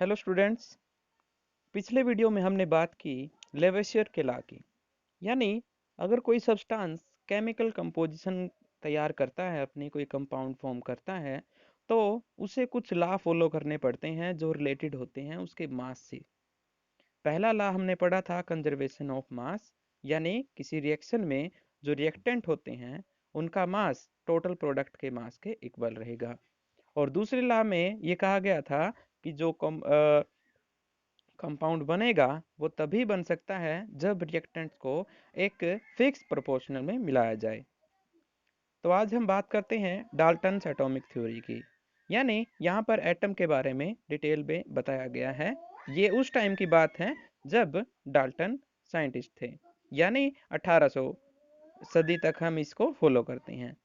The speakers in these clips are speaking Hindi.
Hello students. पिछले वीडियो में हमने बात की लेवेसियर के लॉ की। यानी अगर कोई सब्सटेंस केमिकल कंपोजिशन तैयार करता है, अपनी कोई कंपाउंड फॉर्म करता है, तो उसे कुछ लॉ फॉलो करने पड़ते हैं जो रिलेटेड होते हैं उसके मास से। पहला लॉ हमने पढ़ा था कंजर्वेशन ऑफ मास, यानी किसी रिएक्शन में जो रिएक्टेंट होते हैं उनका मास टोटल प्रोडक्ट के मास के इक्वल रहेगा। और दूसरे लॉ में ये कहा गया था कि जो कंपाउंड बनेगा वो तभी बन सकता है जब रिएक्टेंट्स को एक फिक्स प्रोपोर्शनल में मिलाया जाए। तो आज हम बात करते हैं डाल्टन्स एटॉमिक थ्योरी की। यानी यहाँ पर एटम के बारे में डिटेल में बताया गया है। ये उस टाइम की बात है जब डाल्टन साइंटिस्ट थे, यानी 1800 सदी तक हम इसको फॉलो करते हैं।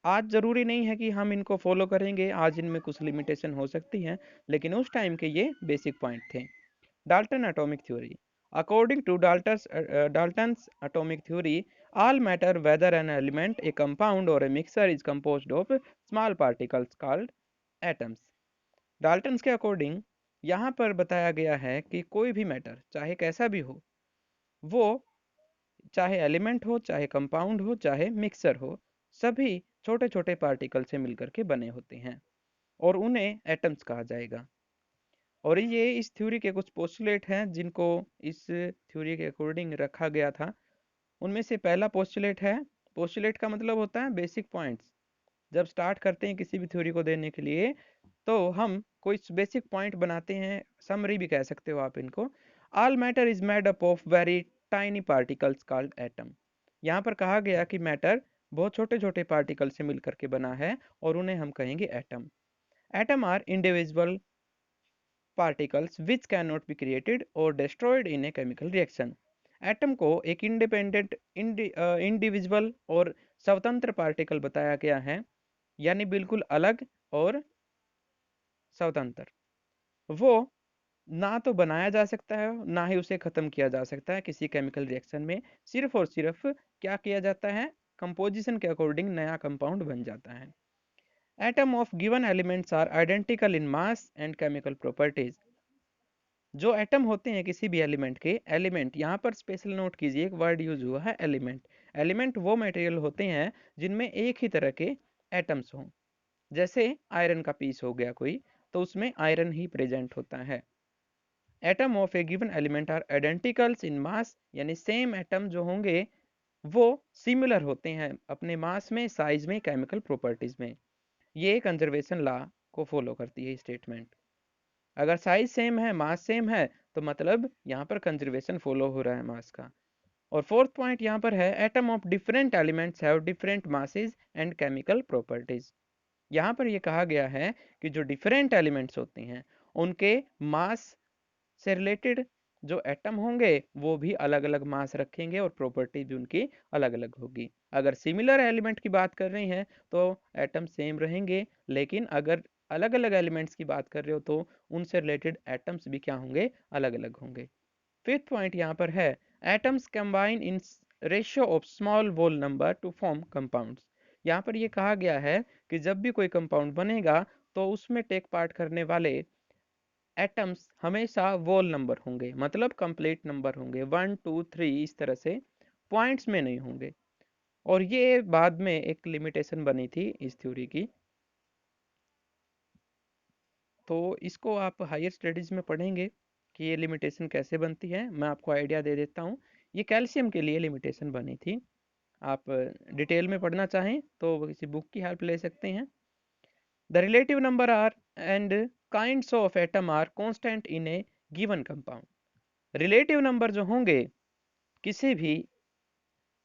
आज जरूरी नहीं है कि हम इनको फॉलो करेंगे, आज इनमें कुछ लिमिटेशन हो सकती है, लेकिन उस टाइम के ये बेसिक पॉइंट थे। Dalton atomic theory. According to Dalton's atomic theory, all matter, whether an element, a compound, or a mixture, is composed of small particles called atoms. Dalton's के अकॉर्डिंग यहाँ पर बताया गया है कि कोई भी मैटर, चाहे कैसा भी हो, वो चाहे एलिमेंट हो, चाहे कंपाउंड हो, चाहे मिक्सर हो, सभी छोटे छोटे पार्टिकल से मिलकर के बने होते हैं और उन्हें एटम्स कहा जाएगा। और ये इस थ्योरी के कुछ पोस्टुलेट हैं जिनको इस थ्योरी के अकॉर्डिंग रखा गया था। उनमें से पहला पोस्टुलेट है, पोस्टुलेट का मतलब होता है बेसिक पॉइंट्स। जब स्टार्ट करते हैं किसी भी थ्योरी को देने के लिए तो हम कोई बेसिक पॉइंट बनाते हैं, समरी भी कह सकते हो आप इनको। All matter is made up of very tiny particles called atom. यहाँ पर कहा गया कि मैटर बहुत छोटे छोटे पार्टिकल से मिलकर के बना है और उन्हें हम कहेंगे atom. Atom are individual particles which cannot be created or destroyed in a chemical reaction. Atom को एक इंडिपेंडेंट इंडिविजुअल और स्वतंत्र पार्टिकल बताया गया है, यानी बिल्कुल अलग और स्वतंत्र। वो ना तो बनाया जा सकता है ना ही उसे खत्म किया जा सकता है किसी केमिकल रिएक्शन में। सिर्फ और सिर्फ क्या किया जाता है, कंपोजिशन के अकॉर्डिंग नया कंपाउंड बन जाता है। Atom of given elements are identical in mass and chemical properties. जो एटम होते हैं किसी भी एलिमेंट के, एलिमेंट यहाँ पर स्पेशल नोट कीजिए, एक वर्ड यूज हुआ है एलिमेंट। एलिमेंट वो मटेरियल होते हैं जिनमें एक ही तरह के एटम्स हों। जैसे आयरन का पीस हो गया कोई, तो उसमें आयरन ही प्रेजेंट होता है। Atom of a given element are identicals in mass, यानी सेम एटम जो होंगे वो सिमिलर होते हैं अपने मास में, साइज में, केमिकल प्रॉपर्टीज में। ये कंजर्वेशन लॉ को फॉलो करती है स्टेटमेंट। अगर साइज सेम है, मास सेम है, तो मतलब यहाँ पर कंजर्वेशन फॉलो हो रहा है मास का। और फोर्थ पॉइंट यहाँ पर है atom of different elements have different masses and chemical properties. यहाँ पर ये कहा गया है कि जो डिफरेंट एलिमेंट्स होते हैं उनके मास से रिलेटेड जो एटम होंगे वो भी अलग अलग मास रखेंगे और प्रॉपर्टी भी उनकी अलग अलग होगी। अगर सिमिलर एलिमेंट की बात कर रही हैं तो एटम सेम रहेंगे, लेकिन अगर अलग अलग एलिमेंट्स की बात कर रहे हो तो उनसे रिलेटेड एटम्स भी क्या होंगे, अलग अलग होंगे। फिफ्थ पॉइंट यहाँ पर है atoms combine in ratio of small whole number to form compounds. यहाँ पर ये कहा गया है कि जब भी कोई कंपाउंड बनेगा तो उसमें टेक पार्ट करने वाले एटम्स हमेशा वोल नंबर होंगे, मतलब कंप्लीट नंबर होंगे, 1 2 3 इस तरह से, पॉइंट्स में नहीं होंगे। और ये बाद में एक लिमिटेशन बनी थी इस थ्योरी की, तो इसको आप हायर स्टडीज में पढ़ेंगे कि ये लिमिटेशन कैसे बनती है। मैं आपको आइडिया दे देता हूँ। ये कैल्शियम के लिए लिमिटेशन बनी थी। आप डिटेल में पढ़ना चाहें तो किसी बुक की हेल्प ले सकते हैं। The relative number are and kinds of atom are constant in a given compound. Relative number जो होंगे किसी भी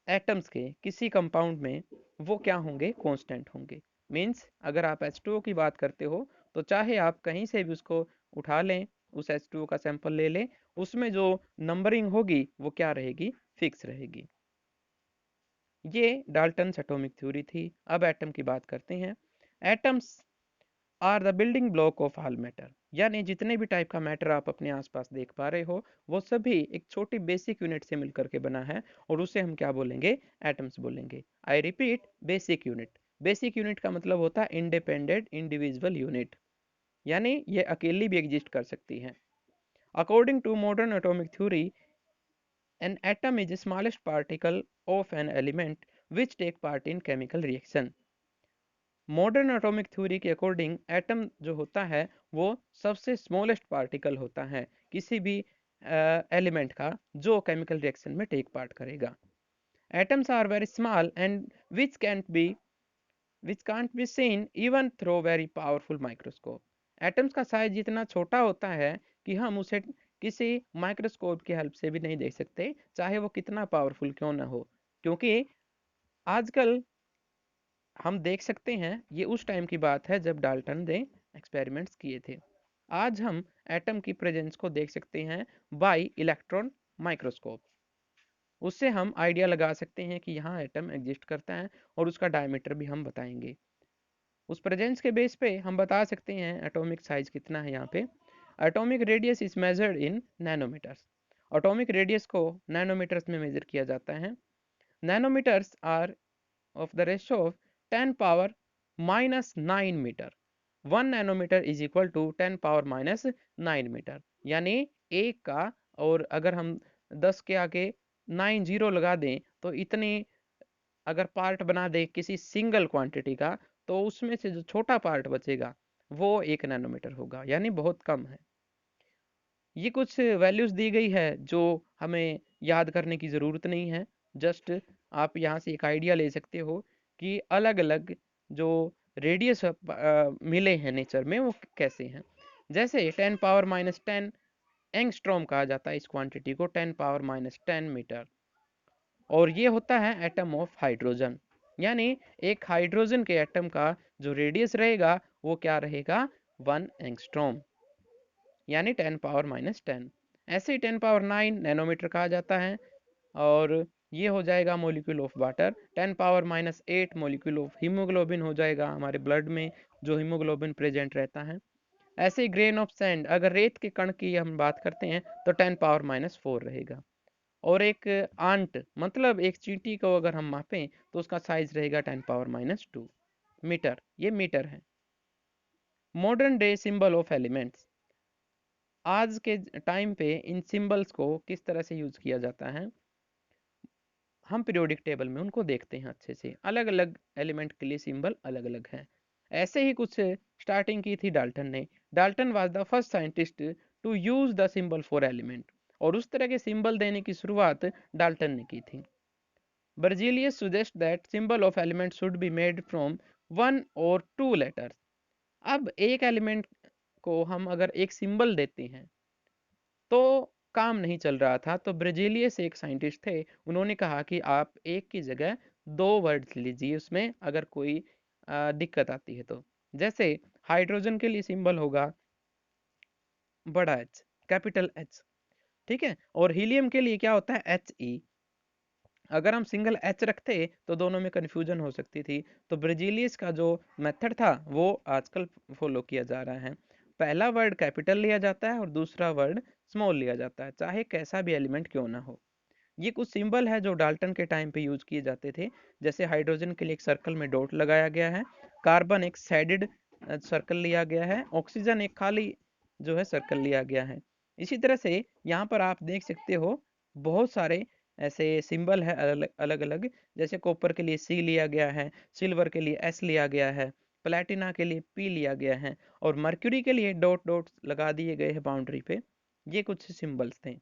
एटम्स के किसी कंपाउंड में, वो क्या होंगे, कांस्टेंट होंगे। मीन्स अगर आप H2O की बात करते हो तो चाहे आप कहीं से भी उसको उठा लें, उस H2O का सैंपल ले लें, उसमें जो नंबरिंग होगी वो क्या रहेगी, फिक्स रहेगी। ये डाल्टन्स एटॉमिक थ्योरी थी। अब एटम की बात करते हैं। Atoms are the building block of all matter, यानी जितने भी टाइप का मैटर आप अपने आसपास देख पा रहे हो वो सभी एक छोटी बेसिक यूनिट से मिलकर के बना है और उसे हम क्या बोलेंगे, एटम्स बोलेंगे। I repeat, basic unit. Basic unit का मतलब होता है इंडिपेंडेंट इंडिविजुअल यूनिट। यानी ये अकेली भी एग्जिस्ट कर सकती है। According to modern atomic theory, an atom is the smallest particle of an element which take part in chemical reaction. Modern atomic theory के अकॉर्डिंग एटम जो होता है वो सबसे स्मॉलेस्ट पार्टिकल होता है किसी भी एलिमेंट का जो केमिकल रिएक्शन में टेक पार्ट करेगा। Atoms are very small and which can't be seen even through very powerful microscope. एटम्स का साइज इतना छोटा होता है कि हम उसे किसी माइक्रोस्कोप की हेल्प से भी नहीं देख सकते, चाहे वो कितना पावरफुल क्यों ना हो। क्योंकि आजकल हम देख सकते हैं, ये उस टाइम की बात है जब डाल्टन ने एक्सपेरिमेंट्स किए थे। आज हम एटम की प्रेजेंस को देख सकते हैं बाय इलेक्ट्रॉन माइक्रोस्कोप। उससे हम आइडिया लगा सकते हैं कि यहाँ एटम एग्जिस्ट करता है और उसका डायमीटर भी हम बताएंगे। उस प्रेजेंस के बेस पे हम बता सकते हैं एटॉमिक साइज कितना है। यहाँ पे atomic radius is measured in nanometres. Atomic radius को नैनोमीटर्स में मेजर किया जाता है। Nanometres are of the ratio of 10 power minus 9 metre. 1 nanometre is equal to 10 power minus 9 metre. यानी एक का, और अगर हम 10 के आगे 9 जीरो लगा दें तो इतनी अगर पार्ट बना दे किसी सिंगल क्वांटिटी का, तो उसमें से जो छोटा पार्ट बचेगा वो 1 नैनोमीटर होगा, यानी बहुत कम है। ये कुछ वैल्यूज दी गई है जो हमें याद करने की ज़रूरत नहीं है। जस्ट आप यहाँ से एक आइडिया ले सकते हो कि अलग अलग जो रेडियस मिले हैं नेचर में वो कैसे हैं। जैसे 10 पावर माइनस 10 एंगस्ट्रॉम कहा जाता है इस क्वांटिटी को, 10 पावर माइनस 10 मीटर। और ये होता है एटम ऑफ हाइड्रोजन। यानी एक हाइड्रोजन के एटम का जो रेडियस रहेगा वो क्या रहेगा, 1 एंगस्ट्रॉम, यानी 10 पावर माइनस 10। ऐसे ही 10 पावर 9 नैनोमीटर कहा जाता है। और ये हो जाएगा molecule of water. 10 power minus 8 molecule of haemoglobin हो जाएगा, हमारे ब्लड में जो हीमोग्लोबिन प्रेजेंट रहता है। ऐसे ही ग्रेन ऑफ सैंड, अगर रेत के कण की हम बात करते हैं तो 10 पावर माइनस 4 रहेगा। और एक आंट मतलब एक चींटी को अगर हम मापें तो उसका साइज रहेगा 10 पावर माइनस 2 मीटर। ये मीटर है। Modern day symbol of elements. आज के टाइम पे इन सिंबल्स को किस तरह से यूज किया जाता है, हम पीरियोडिक टेबल में उनको देखते हैं अच्छे से। अलग अलग एलिमेंट के लिए सिंबल अलग अलग है। ऐसे ही कुछ स्टार्टिंग की थी डाल्टन ने। Dalton was the first scientist to use the symbol for element, और उस तरह के सिंबल देने की शुरुआत डाल्टन ने की थी। Berzelius suggest that symbol of element should be made from 1 or 2 letters. अब एक एलिमेंट को हम अगर एक सिंबल देते हैं तो काम नहीं चल रहा था, तो ब्रेजिलियस एक साइंटिस्ट थे, उन्होंने कहा कि आप एक की जगह 2 वर्ड्स लीजिए उसमें, अगर कोई दिक्कत आती है तो। जैसे हाइड्रोजन के लिए सिंबल होगा बड़ा एच, कैपिटल एच, ठीक है। और हीलियम के लिए क्या होता है, एच ई। अगर हम सिंगल एच रखते तो दोनों में कन्फ्यूजन हो सकती थी। तो ब्रेजिलियस का जो मेथड था वो आजकल फॉलो किया जा रहा है। पहला वर्ड कैपिटल लिया जाता है और दूसरा वर्ड स्मॉल लिया जाता है, चाहे कैसा भी एलिमेंट क्यों ना हो। ये कुछ सिंबल है जो डाल्टन के टाइम पे यूज किए जाते थे। जैसे हाइड्रोजन के लिए एक सर्कल में डॉट लगाया गया है, कार्बन एक शेडेड सर्कल लिया गया है, ऑक्सीजन एक खाली जो है सर्कल लिया गया है। इसी तरह से यहाँ पर आप देख सकते हो बहुत सारे ऐसे सिंबल है अलग अलग। जैसे कॉपर के लिए सी लिया गया है, सिल्वर के लिए एस लिया गया है, प्लेटिना के लिए पी लिया गया है, और मर्क्यूरी के लिए डॉट डॉट लगा दिए गए हैं बाउंड्री पे। ये कुछ सिंबल्स थे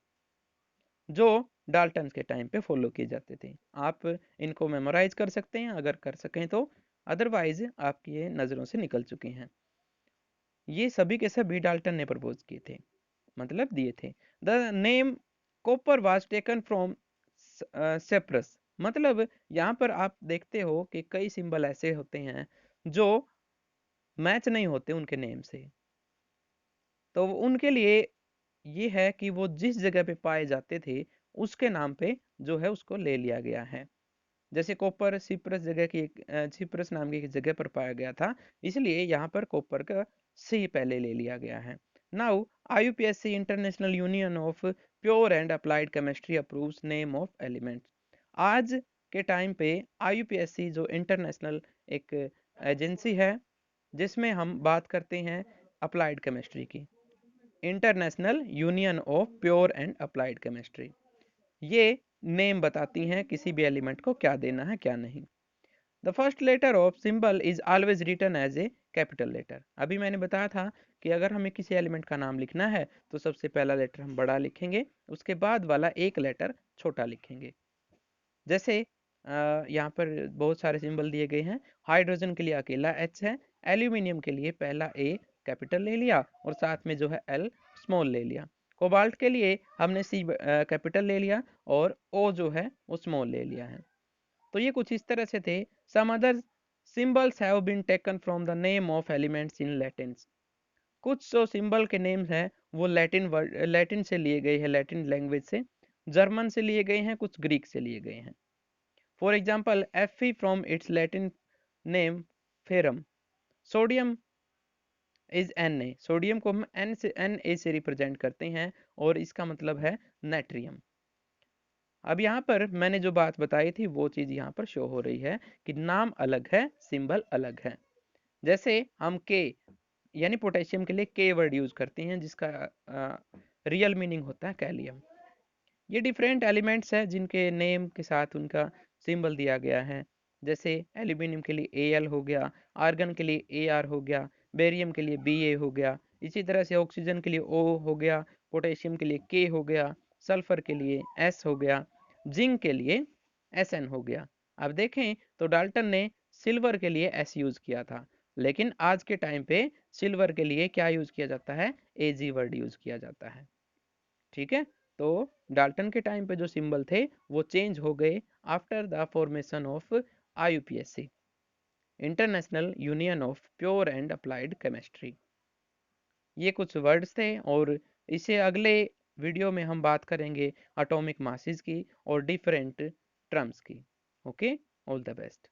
जो डाल्टन के टाइम पे फॉलो किए जाते थे। आप इनको मेमोराइज कर सकते हैं अगर कर सकें तो, अदरवाइज आपकी ये नज़रों से निकल चुके हैं। ये सभी के सभी डाल्टन ने प्रपोज किए थे, मतलब दिए थे। The name copper was taken from Cyprus. मतलब यहाँ पर आप देखते हो कि कई सिंबल ऐसे होते हैं जो मैच नहीं होते उनके नेम से। तो उनके लिए ये है कि वो जिस जगह पे पाए जाते थे उसके नाम पे जो है उसको ले लिया गया है। जैसे कॉपर सिप्रस जगह की सिप्रस नाम की एक जगह पर पाया गया था, इसलिए यहाँ पर कॉपर का सी पहले ले लिया गया है। Now IUPAC international union of pure and applied chemistry approves name of elements. आज के टाइम पे IUPAC जो इंटरनेशनल एक एजेंसी है जिसमें हम बात करते हैं अप्लाइड केमिस्ट्री की, international union of pure and applied chemistry. ये नेम बताती हैं किसी भी एलिमेंट को क्या देना है क्या नहीं। The first letter of symbol is always written as a capital letter. अभी मैंने बताया था कि अगर हमें किसी एलिमेंट का नाम लिखना है तो सबसे पहला लेटर हम बड़ा लिखेंगे, उसके बाद वाला एक लेटर छोटा लिखेंगे। जैसे यहाँ पर बहुत सारे सिंबल दिए गए हैं। हाइड्रोजन के लिए अकेला एच है, एल्यूमिनियम के लिए पहला ए कैपिटल ले लिया और साथ में जो है एल स्मॉल ले लिया। कोबाल्ट के लिए हमने सी कैपिटल ले लिया और ओ जो है वो स्मॉल ले लिया है। तो ये कुछ इस तरह से थे। Some other symbols have been taken from the name of elements in Latin. कुछ जो सिंबल के नेम्स हैं वो लैटिन से लिए गए हैं, लैटिन लैंग्वेज से, जर्मन से लिए गए हैं, कुछ ग्रीक से लिए गए हैं। For example Fe from its Latin name ferrum. Sodium is Na, sodium को हम Na से रिप्रेजेंट करते हैं और इसका मतलब है नेट्रियम। अब यहाँ पर मैंने जो बात बताई थी वो चीज़ यहाँ पर शो हो रही है कि नाम अलग है, सिंबल अलग है। जैसे हम के यानी पोटेशियम के लिए के वर्ड यूज करते हैं जिसका रियल मीनिंग होता है कैलियम। ये डिफरेंट एलिमेंट्स हैं जिनके नेम के साथ उनका सिंबल दिया गया है। जैसे एल्यूमिनियम के लिए Al हो गया, आर्गन के लिए Ar हो गया, बेरियम के लिए Ba हो गया, इसी तरह से ऑक्सीजन के लिए O हो गया, पोटेशियम के लिए K हो गया, सल्फर के लिए S हो गया, जिंक के लिए Sn हो गया। अब देखें तो डाल्टन ने सिल्वर के लिए S यूज किया था, लेकिन आज के टाइम पे सिल्वर के लिए क्या यूज किया जाता है? Ag वर्ड यूज किया जाता है। ठीक है, तो डाल्टन के टाइम पे जो सिंबल थे वो चेंज हो गए after the formation of IUPAC, international union of pure and applied chemistry. ये कुछ वर्ड्स थे और इसे अगले वीडियो में हम बात करेंगे एटॉमिक मासेस की और डिफरेंट टर्म्स की। Okay, all the best.